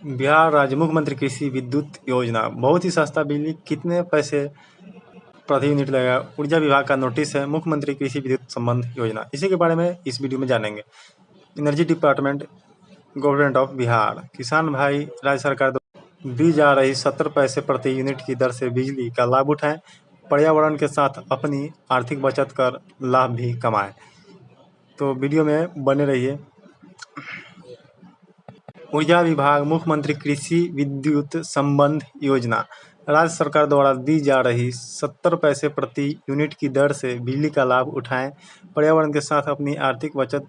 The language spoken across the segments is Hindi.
बिहार राज्य मुख्यमंत्री कृषि विद्युत योजना बहुत ही सस्ता बिजली कितने पैसे प्रति यूनिट लगेगा। ऊर्जा विभाग का नोटिस है मुख्यमंत्री कृषि विद्युत संबंध योजना, इसी के बारे में इस वीडियो में जानेंगे। Energy department government of Bihar किसान भाई राज्य सरकार द्वारा दी जा रही 70 पैसे प्रति यूनिट की दर से बिजली का लाभ उठाएं, पर्यावरण के साथ अपनी आर्थिक बचत कर लाभ भी कमाएं। तो वीडियो में बने रहिए। ऊर्जा विभाग मुख्यमंत्री कृषि विद्युत संबंध योजना राज्य सरकार द्वारा दी जा रही 70 पैसे प्रति यूनिट की दर से बिजली का लाभ उठाएं, पर्यावरण के साथ अपनी आर्थिक बचत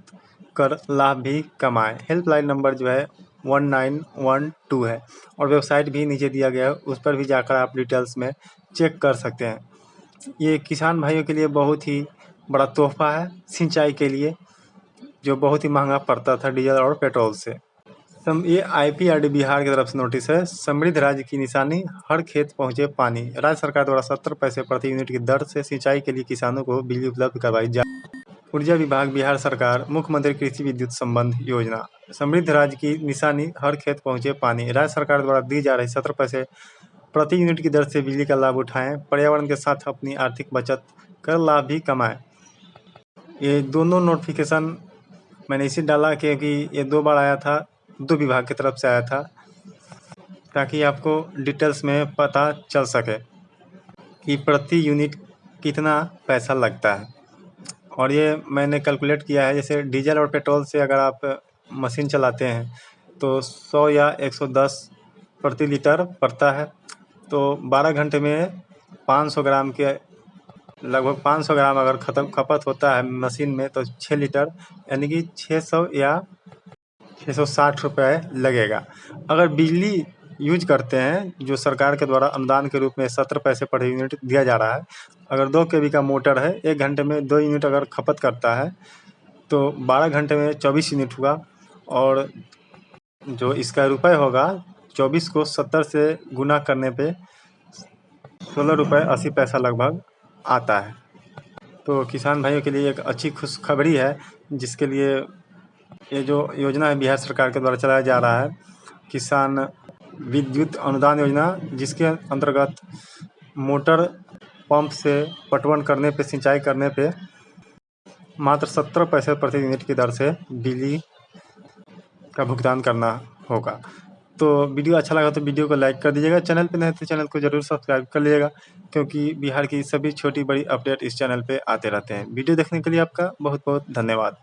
कर लाभ भी कमाएं। हेल्पलाइन नंबर जो है 1912 है और वेबसाइट भी नीचे दिया गया है, उस पर भी जाकर आप डिटेल्स में चेक कर सकते हैं। ये किसान भाइयों के लिए बहुत ही बड़ा तोहफा है सिंचाई के लिए, जो बहुत ही महंगा पड़ता था डीजल और पेट्रोल से। ये IPRD बिहार की तरफ से नोटिस है। समृद्ध राज्य की निशानी, हर खेत पहुंचे पानी। राज्य सरकार द्वारा 70 पैसे प्रति यूनिट की दर से सिंचाई के लिए किसानों को बिजली उपलब्ध करवाई जाए। ऊर्जा विभाग बिहार सरकार मुख्यमंत्री कृषि विद्युत संबंध योजना। समृद्ध राज्य की निशानी, हर खेत पहुंचे पानी। राज्य सरकार द्वारा दी जा रही 70 पैसे प्रति यूनिट की दर से बिजली का लाभ उठाएं, पर्यावरण के साथ अपनी आर्थिक बचत कर लाभ भी कमाएं। ये दोनों नोटिफिकेशन मैंने इसे डाला क्योंकि ये 2 बार आया था, 2 विभाग की तरफ से आया था, ताकि आपको डिटेल्स में पता चल सके कि प्रति यूनिट कितना पैसा लगता है। और ये मैंने कैलकुलेट किया है, जैसे डीजल और पेट्रोल से अगर आप मशीन चलाते हैं तो 100 या 110 प्रति लीटर पड़ता है। तो 12 घंटे में 500 ग्राम के लगभग 500 ग्राम अगर खपत होता है मशीन में, तो 6 लीटर यानी कि 600 या 660 रुपये लगेगा। अगर बिजली यूज करते हैं, जो सरकार के द्वारा अनुदान के रूप में 70 पैसे प्रति यूनिट दिया जा रहा है, अगर 2 kV का मोटर है, 1 घंटे में 2 यूनिट अगर खपत करता है तो 12 घंटे में 24 यूनिट हुआ। और जो इसका रुपये होगा, 24 को 70 से गुना करने पे 16 रुपये 80 पैसा लगभग आता है। तो किसान भाइयों के लिए एक अच्छी खुशखबरी है, जिसके लिए ये जो योजना है बिहार सरकार के द्वारा चलाया जा रहा है, किसान विद्युत अनुदान योजना, जिसके अंतर्गत मोटर पंप से पटवन करने पे, सिंचाई करने पे मात्र 70 पैसे प्रति यूनिट की दर से बिजली का भुगतान करना होगा। तो वीडियो अच्छा लगा तो वीडियो को लाइक कर दीजिएगा। चैनल पे नहीं तो चैनल को जरूर सब्सक्राइब कर लीजिएगा, क्योंकि बिहार की सभी छोटी बड़ी अपडेट इस चैनल पे आते रहते हैं। वीडियो देखने के लिए आपका बहुत बहुत धन्यवाद।